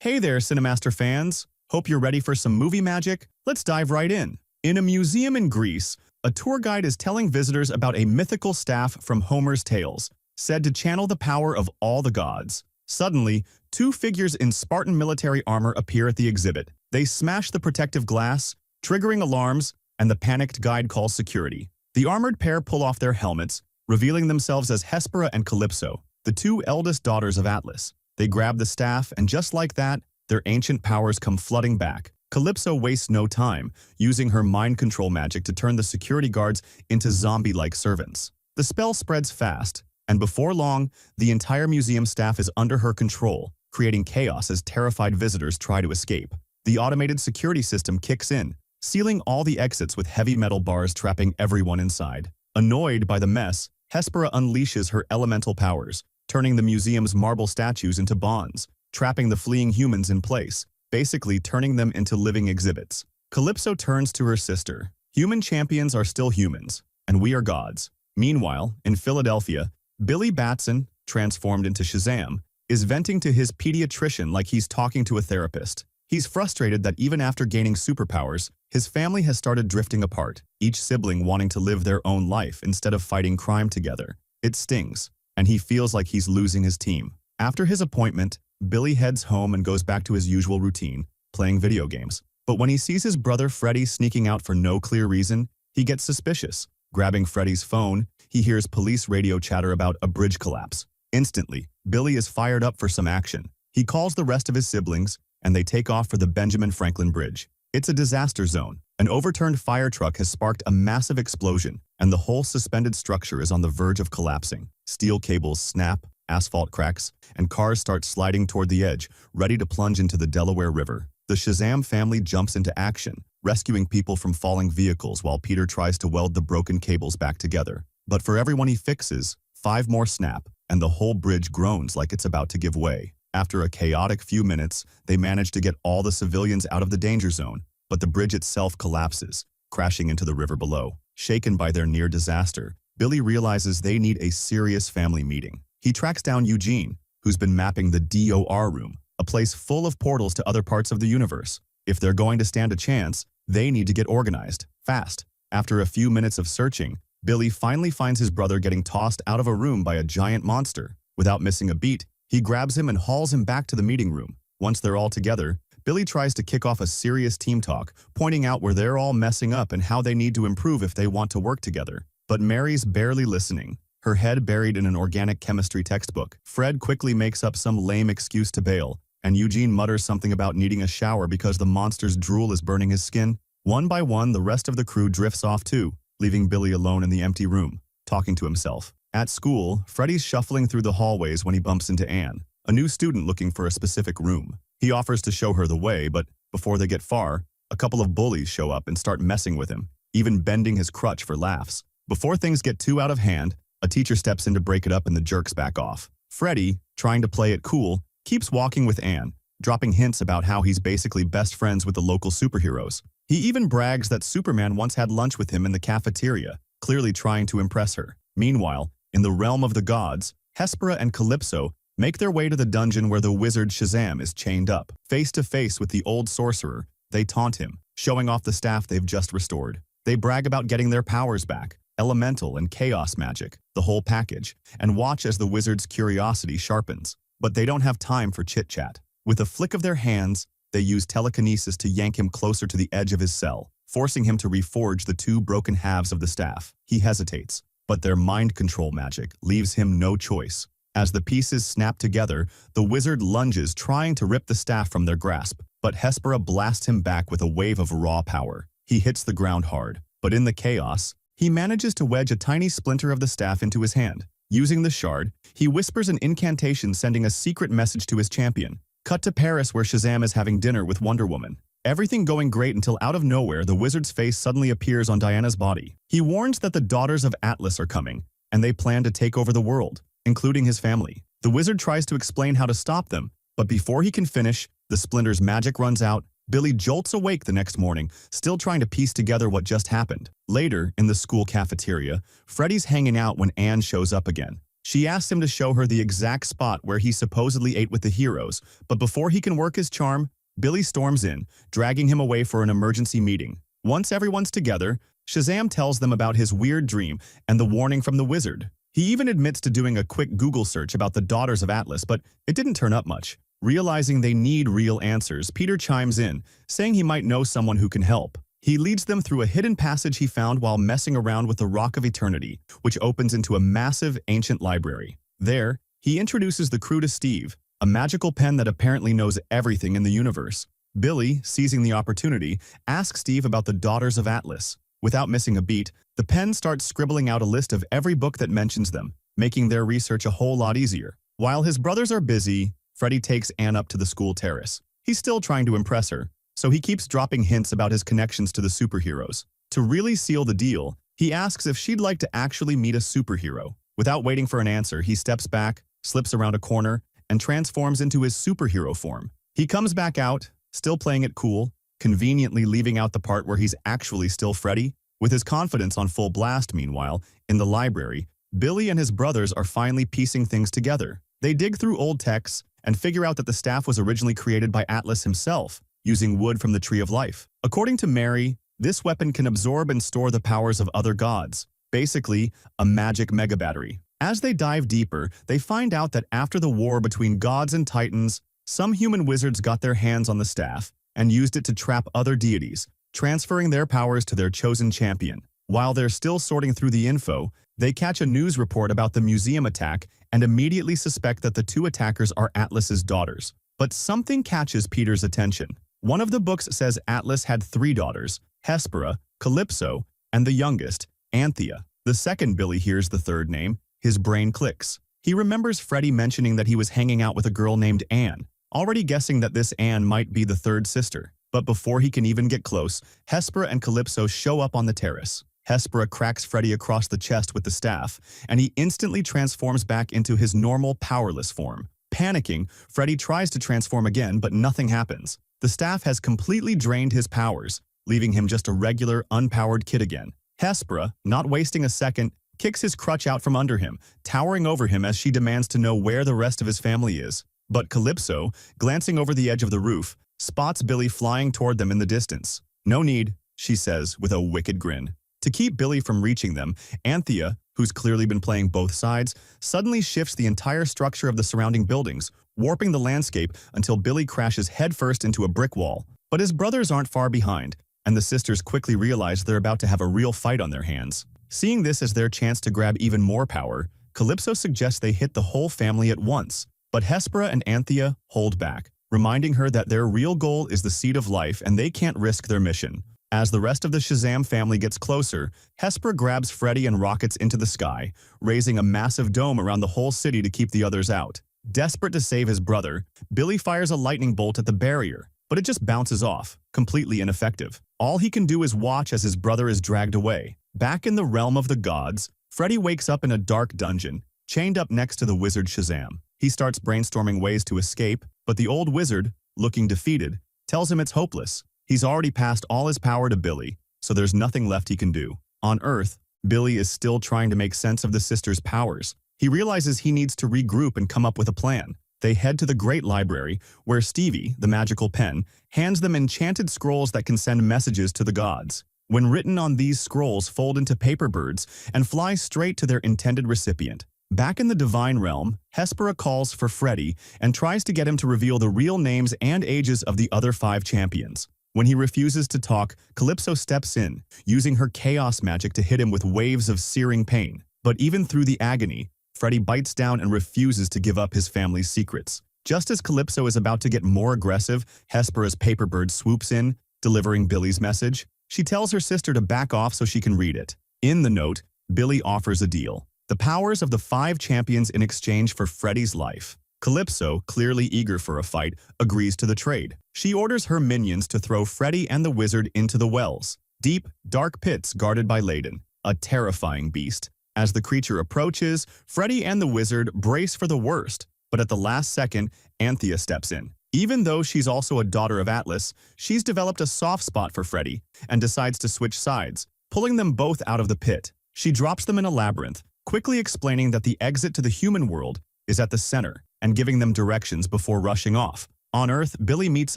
Hey there, CINEMASTER fans! Hope you're ready for some movie magic. Let's dive right in. In a museum in Greece, a tour guide is telling visitors about a mythical staff from Homer's tales, said to channel the power of all the gods. Suddenly, two figures in Spartan military armor appear at the exhibit. They smash the protective glass, triggering alarms, and the panicked guide calls security. The armored pair pull off their helmets, revealing themselves as Hespera and Calypso, the two eldest daughters of Atlas. They grab the staff, and just like that, their ancient powers come flooding back. Calypso wastes no time, using her mind control magic to turn the security guards into zombie-like servants. The spell spreads fast, and before long, the entire museum staff is under her control, creating chaos as terrified visitors try to escape. The automated security system kicks in, sealing all the exits with heavy metal bars trapping everyone inside. Annoyed by the mess, Hespera unleashes her elemental powers, turning the museum's marble statues into bonds, trapping the fleeing humans in place, basically turning them into living exhibits. Calypso turns to her sister. Human champions are still humans, and we are gods. Meanwhile, in Philadelphia, Billy Batson, transformed into Shazam, is venting to his pediatrician like he's talking to a therapist. He's frustrated that even after gaining superpowers, his family has started drifting apart, each sibling wanting to live their own life instead of fighting crime together. It stings, and he feels like he's losing his team. After his appointment, Billy heads home and goes back to his usual routine, playing video games. But when he sees his brother Freddy sneaking out for no clear reason, he gets suspicious. Grabbing Freddy's phone, he hears police radio chatter about a bridge collapse. Instantly, Billy is fired up for some action. He calls the rest of his siblings, and they take off for the Benjamin Franklin Bridge. It's a disaster zone. An overturned fire truck has sparked a massive explosion, and the whole suspended structure is on the verge of collapsing. Steel cables snap, asphalt cracks, and cars start sliding toward the edge, ready to plunge into the Delaware River. The Shazam family jumps into action, rescuing people from falling vehicles while Peter tries to weld the broken cables back together. But for everyone he fixes, 5 more snap, and the whole bridge groans like it's about to give way. After a chaotic few minutes, they manage to get all the civilians out of the danger zone, but the bridge itself collapses, crashing into the river below. Shaken by their near disaster, Billy realizes they need a serious family meeting. He tracks down Eugene, who's been mapping the DOR room, a place full of portals to other parts of the universe. If they're going to stand a chance, they need to get organized, fast. After a few minutes of searching, Billy finally finds his brother getting tossed out of a room by a giant monster. Without missing a beat, he grabs him and hauls him back to the meeting room. Once they're all together, Billy tries to kick off a serious team talk, pointing out where they're all messing up and how they need to improve if they want to work together. But Mary's barely listening, her head buried in an organic chemistry textbook. Fred quickly makes up some lame excuse to bail, and Eugene mutters something about needing a shower because the monster's drool is burning his skin. One by one, the rest of the crew drifts off too, leaving Billy alone in the empty room, talking to himself. At school, Freddy's shuffling through the hallways when he bumps into Anne, a new student looking for a specific room. He offers to show her the way, but before they get far, a couple of bullies show up and start messing with him, even bending his crutch for laughs. Before things get too out of hand, a teacher steps in to break it up and the jerks back off. Freddy, trying to play it cool, keeps walking with Anne, dropping hints about how he's basically best friends with the local superheroes. He even brags that Superman once had lunch with him in the cafeteria, clearly trying to impress her. Meanwhile, in the realm of the gods, Hespera and Calypso make their way to the dungeon where the wizard Shazam is chained up. Face to face with the old sorcerer, they taunt him, showing off the staff they've just restored. They brag about getting their powers back, elemental and chaos magic, the whole package, and watch as the wizard's curiosity sharpens. But they don't have time for chit-chat. With a flick of their hands, they use telekinesis to yank him closer to the edge of his cell, forcing him to reforge the 2 broken halves of the staff. He hesitates, but their mind control magic leaves him no choice. As the pieces snap together, the wizard lunges, trying to rip the staff from their grasp, but Hespera blasts him back with a wave of raw power. He hits the ground hard, but in the chaos, he manages to wedge a tiny splinter of the staff into his hand. Using the shard, he whispers an incantation, sending a secret message to his champion. Cut to Paris, where Shazam is having dinner with Wonder Woman. Everything going great until out of nowhere, the wizard's face suddenly appears on Diana's body. He warns that the daughters of Atlas are coming, and they plan to take over the world, including his family. The wizard tries to explain how to stop them, but before he can finish, the splinter's magic runs out. Billy jolts awake the next morning, still trying to piece together what just happened. Later, in the school cafeteria, Freddy's hanging out when Anne shows up again. She asks him to show her the exact spot where he supposedly ate with the heroes, but before he can work his charm, Billy storms in, dragging him away for an emergency meeting. Once everyone's together, Shazam tells them about his weird dream and the warning from the wizard. He even admits to doing a quick Google search about the Daughters of Atlas, but it didn't turn up much. Realizing they need real answers, Peter chimes in, saying he might know someone who can help. He leads them through a hidden passage he found while messing around with the Rock of Eternity, which opens into a massive ancient library. There, he introduces the crew to Steve, a magical pen that apparently knows everything in the universe. Billy, seizing the opportunity, asks Steve about the Daughters of Atlas. Without missing a beat, the pen starts scribbling out a list of every book that mentions them, making their research a whole lot easier. While his brothers are busy, Freddy takes Anne up to the school terrace. He's still trying to impress her, so he keeps dropping hints about his connections to the superheroes. To really seal the deal, he asks if she'd like to actually meet a superhero. Without waiting for an answer, he steps back, slips around a corner, and transforms into his superhero form. He comes back out, still playing it cool, conveniently leaving out the part where he's actually still Freddy. With his confidence on full blast, meanwhile, in the library, Billy and his brothers are finally piecing things together. They dig through old texts and figure out that the staff was originally created by Atlas himself, using wood from the Tree of Life. According to Mary, this weapon can absorb and store the powers of other gods, basically a magic mega battery. As they dive deeper, they find out that after the war between gods and titans, some human wizards got their hands on the staff and used it to trap other deities, transferring their powers to their chosen champion. While they're still sorting through the info, they catch a news report about the museum attack and immediately suspect that the two attackers are Atlas's daughters. But something catches Peter's attention. One of the books says Atlas had 3 daughters, Hespera, Calypso, and the youngest, Anthea. The second Billy hears the third name, his brain clicks. He remembers Freddy mentioning that he was hanging out with a girl named Anne, already guessing that this Anne might be the third sister. But before he can even get close, Hespera and Calypso show up on the terrace. Hespera cracks Freddy across the chest with the staff, and he instantly transforms back into his normal, powerless form. Panicking, Freddy tries to transform again, but nothing happens. The staff has completely drained his powers, leaving him just a regular, unpowered kid again. Hespera, not wasting a second, kicks his crutch out from under him, towering over him as she demands to know where the rest of his family is. But Calypso, glancing over the edge of the roof, spots Billy flying toward them in the distance. "No need," she says with a wicked grin. To keep Billy from reaching them, Anthea, who's clearly been playing both sides, suddenly shifts the entire structure of the surrounding buildings, warping the landscape until Billy crashes headfirst into a brick wall. But his brothers aren't far behind, and the sisters quickly realize they're about to have a real fight on their hands. Seeing this as their chance to grab even more power, Calypso suggests they hit the whole family at once. But Hespera and Anthea hold back, reminding her that their real goal is the Seed of Life and they can't risk their mission. As the rest of the Shazam family gets closer, Hespera grabs Freddy and rockets into the sky, raising a massive dome around the whole city to keep the others out. Desperate to save his brother, Billy fires a lightning bolt at the barrier, but it just bounces off, completely ineffective. All he can do is watch as his brother is dragged away. Back in the realm of the gods, Freddy wakes up in a dark dungeon, chained up next to the wizard Shazam. He starts brainstorming ways to escape, but the old wizard, looking defeated, tells him it's hopeless. He's already passed all his power to Billy, so there's nothing left he can do. On Earth, Billy is still trying to make sense of the sisters' powers. He realizes he needs to regroup and come up with a plan. They head to the Great Library, where Stevie, the magical pen, hands them enchanted scrolls that can send messages to the gods. When written on these scrolls, fold into paper birds and fly straight to their intended recipient. Back in the Divine Realm, Hespera calls for Freddy and tries to get him to reveal the real names and ages of the other 5 champions. When he refuses to talk, Calypso steps in, using her chaos magic to hit him with waves of searing pain. But even through the agony, Freddy bites down and refuses to give up his family's secrets. Just as Calypso is about to get more aggressive, Hespera's paper bird swoops in, delivering Billy's message. She tells her sister to back off so she can read it. In the note, Billy offers a deal: the powers of the 5 champions in exchange for Freddy's life. Calypso, clearly eager for a fight, agrees to the trade. She orders her minions to throw Freddy and the wizard into the wells, deep, dark pits guarded by Layden, a terrifying beast. As the creature approaches, Freddy and the wizard brace for the worst, but at the last second, Anthea steps in. Even though she's also a daughter of Atlas, she's developed a soft spot for Freddy and decides to switch sides, pulling them both out of the pit. She drops them in a labyrinth, quickly explaining that the exit to the human world is at the center and giving them directions before rushing off. On Earth, Billy meets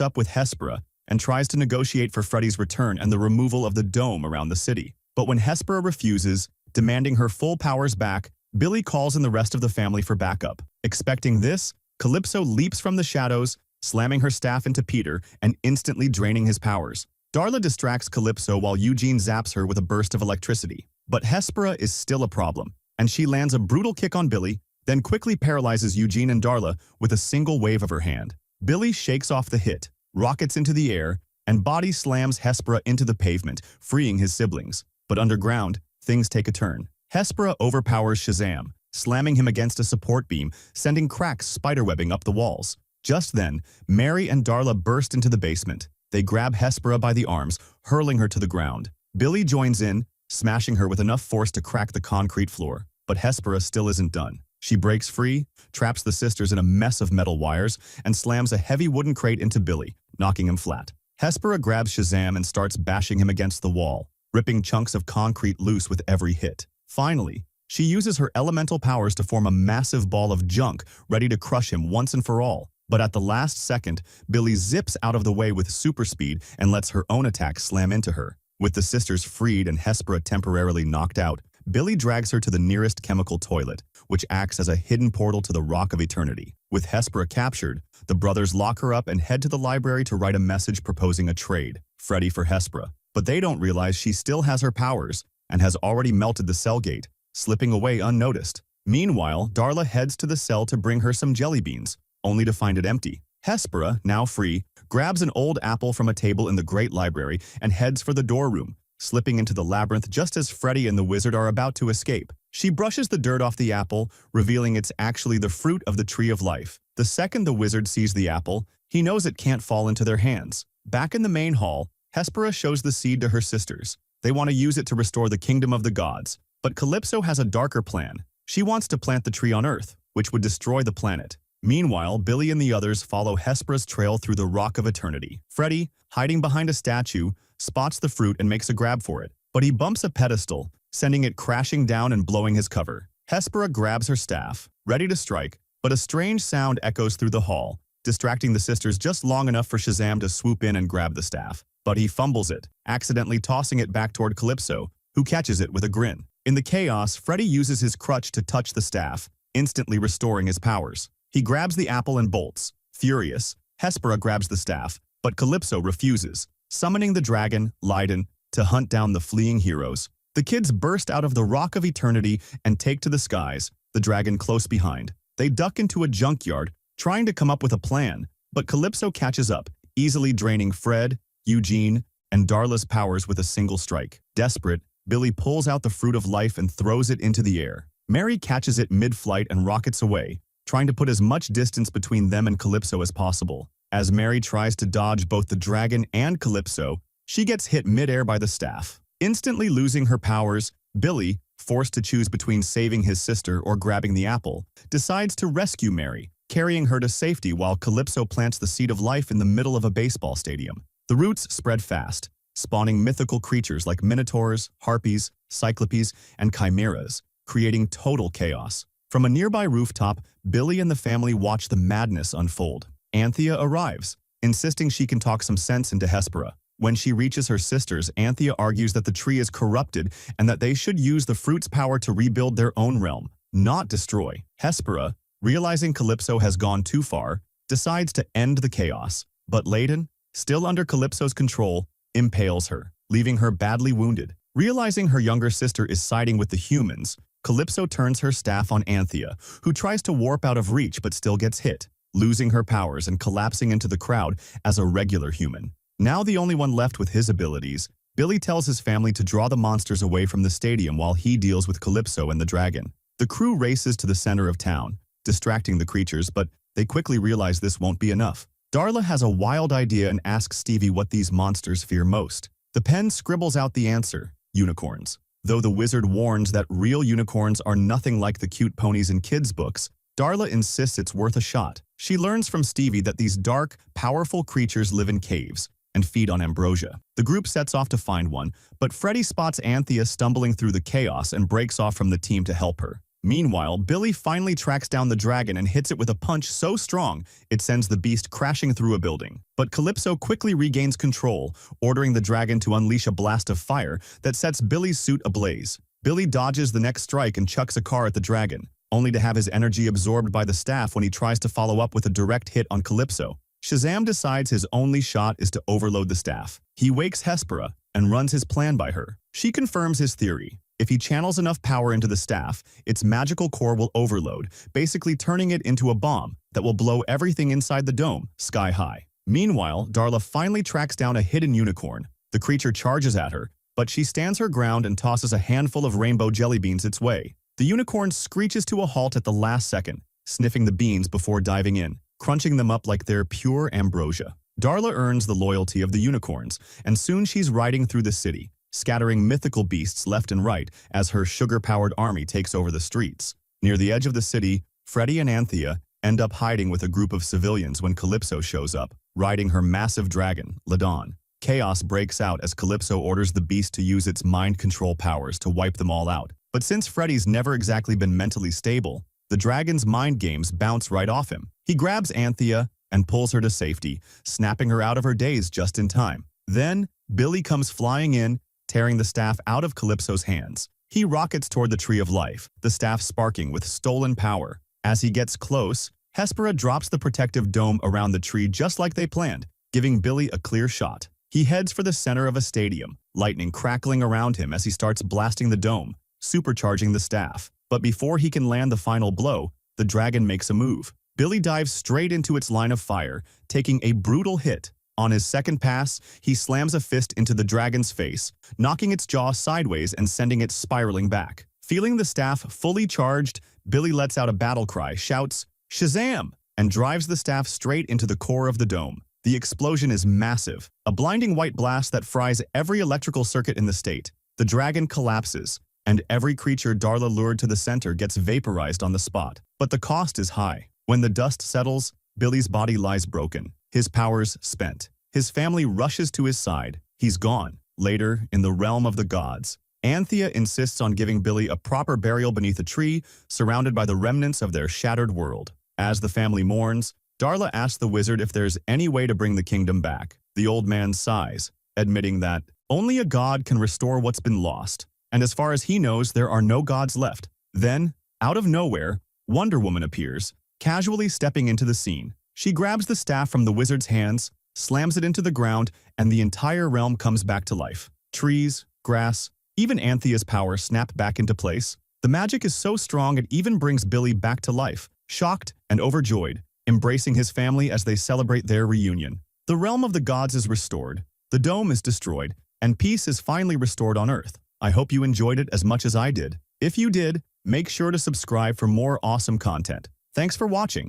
up with Hespera and tries to negotiate for Freddy's return and the removal of the dome around the city. But when Hespera refuses, demanding her full powers back, Billy calls in the rest of the family for backup. Expecting this, Calypso leaps from the shadows, slamming her staff into Peter and instantly draining his powers. Darla distracts Calypso while Eugene zaps her with a burst of electricity. But Hespera is still a problem, and she lands a brutal kick on Billy, then quickly paralyzes Eugene and Darla with a single wave of her hand. Billy shakes off the hit, rockets into the air, and body slams Hespera into the pavement, freeing his siblings. But underground, things take a turn. Hespera overpowers Shazam, slamming him against a support beam, sending cracks spiderwebbing up the walls. Just then, Mary and Darla burst into the basement. They grab Hespera by the arms, hurling her to the ground. Billy joins in, smashing her with enough force to crack the concrete floor. But Hespera still isn't done. She breaks free, traps the sisters in a mess of metal wires, and slams a heavy wooden crate into Billy, knocking him flat. Hespera grabs Shazam and starts bashing him against the wall, ripping chunks of concrete loose with every hit. Finally, she uses her elemental powers to form a massive ball of junk ready to crush him once and for all. But at the last second, Billy zips out of the way with super speed and lets her own attack slam into her. With the sisters freed and Hespera temporarily knocked out, Billy drags her to the nearest chemical toilet, which acts as a hidden portal to the Rock of Eternity. With Hespera captured, the brothers lock her up and head to the library to write a message proposing a trade, Freddy for Hespera. But they don't realize she still has her powers and has already melted the cell gate, slipping away unnoticed. Meanwhile, Darla heads to the cell to bring her some jelly beans, only to find it empty. Hespera, now free, grabs an old apple from a table in the Great Library and heads for the door room, slipping into the labyrinth just as Freddy and the wizard are about to escape. She brushes the dirt off the apple, revealing it's actually the fruit of the Tree of Life. The second the wizard sees the apple, he knows it can't fall into their hands. Back in the main hall, Hespera shows the seed to her sisters. They want to use it to restore the kingdom of the gods. But Calypso has a darker plan. She wants to plant the tree on Earth, which would destroy the planet. Meanwhile, Billy and the others follow Hespera's trail through the Rock of Eternity. Freddy, hiding behind a statue, spots the fruit and makes a grab for it. But he bumps a pedestal, sending it crashing down and blowing his cover. Hespera grabs her staff, ready to strike, but a strange sound echoes through the hall, distracting the sisters just long enough for Shazam to swoop in and grab the staff. But he fumbles it, accidentally tossing it back toward Calypso, who catches it with a grin. In the chaos, Freddy uses his crutch to touch the staff, instantly restoring his powers. He grabs the apple and bolts. Furious, Hespera grabs the staff, but Calypso refuses, summoning the dragon, Leiden, to hunt down the fleeing heroes. The kids burst out of the Rock of Eternity and take to the skies, the dragon close behind. They duck into a junkyard, trying to come up with a plan, but Calypso catches up, easily draining Fred, Eugene, and Darla's powers with a single strike. Desperate, Billy pulls out the Fruit of Life and throws it into the air. Mary catches it mid-flight and rockets away, trying to put as much distance between them and Calypso as possible. As Mary tries to dodge both the dragon and Calypso, she gets hit mid-air by the staff. Instantly losing her powers, Billy, forced to choose between saving his sister or grabbing the apple, decides to rescue Mary, carrying her to safety while Calypso plants the seed of life in the middle of a baseball stadium. The roots spread fast, spawning mythical creatures like minotaurs, harpies, cyclopes, and chimeras, creating total chaos. From a nearby rooftop, Billy and the family watch the madness unfold. Anthea arrives, insisting she can talk some sense into Hespera. When she reaches her sisters, Anthea argues that the tree is corrupted and that they should use the fruit's power to rebuild their own realm, not destroy. Hespera, realizing Calypso has gone too far, decides to end the chaos. But Leiden, still under Calypso's control, impales her, leaving her badly wounded. Realizing her younger sister is siding with the humans, Calypso turns her staff on Anthea, who tries to warp out of reach but still gets hit, losing her powers and collapsing into the crowd as a regular human. Now the only one left with his abilities, Billy tells his family to draw the monsters away from the stadium while he deals with Calypso and the dragon. The crew races to the center of town, distracting the creatures, but they quickly realize this won't be enough. Darla has a wild idea and asks Stevie what these monsters fear most. The pen scribbles out the answer: unicorns. Though the wizard warns that real unicorns are nothing like the cute ponies in kids' books, Darla insists it's worth a shot. She learns from Stevie that these dark, powerful creatures live in caves, and feed on ambrosia. The group sets off to find one, but Freddy spots Anthea stumbling through the chaos and breaks off from the team to help her. Meanwhile, Billy finally tracks down the dragon and hits it with a punch so strong it sends the beast crashing through a building. But Calypso quickly regains control, ordering the dragon to unleash a blast of fire that sets Billy's suit ablaze. Billy dodges the next strike and chucks a car at the dragon, only to have his energy absorbed by the staff when he tries to follow up with a direct hit on Calypso. Shazam decides his only shot is to overload the staff. He wakes Hespera and runs his plan by her. She confirms his theory. If he channels enough power into the staff, its magical core will overload, basically turning it into a bomb that will blow everything inside the dome sky high. Meanwhile, Darla finally tracks down a hidden unicorn. The creature charges at her, but she stands her ground and tosses a handful of rainbow jelly beans its way. The unicorn screeches to a halt at the last second, sniffing the beans before diving in, crunching them up like they're pure ambrosia. Darla earns the loyalty of the unicorns, and soon she's riding through the city, scattering mythical beasts left and right as her sugar-powered army takes over the streets. Near the edge of the city, Freddy and Anthea end up hiding with a group of civilians when Calypso shows up, riding her massive dragon, Ladon. Chaos breaks out as Calypso orders the beast to use its mind control powers to wipe them all out. But since Freddy's never exactly been mentally stable, the dragon's mind games bounce right off him. He grabs Anthea and pulls her to safety, snapping her out of her daze just in time. Then, Billy comes flying in, tearing the staff out of Calypso's hands. He rockets toward the Tree of Life, the staff sparking with stolen power. As he gets close, Hespera drops the protective dome around the tree just like they planned, giving Billy a clear shot. He heads for the center of a stadium, lightning crackling around him as he starts blasting the dome, supercharging the staff. But before he can land the final blow, the dragon makes a move. Billy dives straight into its line of fire, taking a brutal hit. On his second pass, he slams a fist into the dragon's face, knocking its jaw sideways and sending it spiraling back. Feeling the staff fully charged, Billy lets out a battle cry, shouts, "Shazam!" and drives the staff straight into the core of the dome. The explosion is massive, a blinding white blast that fries every electrical circuit in the state. The dragon collapses, and every creature Darla lured to the center gets vaporized on the spot. But the cost is high. When the dust settles, Billy's body lies broken, his powers spent. His family rushes to his side. He's gone. Later, in the realm of the gods, Anthea insists on giving Billy a proper burial beneath a tree, surrounded by the remnants of their shattered world. As the family mourns, Darla asks the wizard if there's any way to bring the kingdom back. The old man sighs, admitting that only a god can restore what's been lost, and as far as he knows, there are no gods left. Then, out of nowhere, Wonder Woman appears, casually stepping into the scene. She grabs the staff from the wizard's hands, slams it into the ground, and the entire realm comes back to life. Trees, grass, even Anthea's power snap back into place. The magic is so strong it even brings Billy back to life, shocked and overjoyed, embracing his family as they celebrate their reunion. The realm of the gods is restored, the dome is destroyed, and peace is finally restored on Earth. I hope you enjoyed it as much as I did. If you did, make sure to subscribe for more awesome content. Thanks for watching.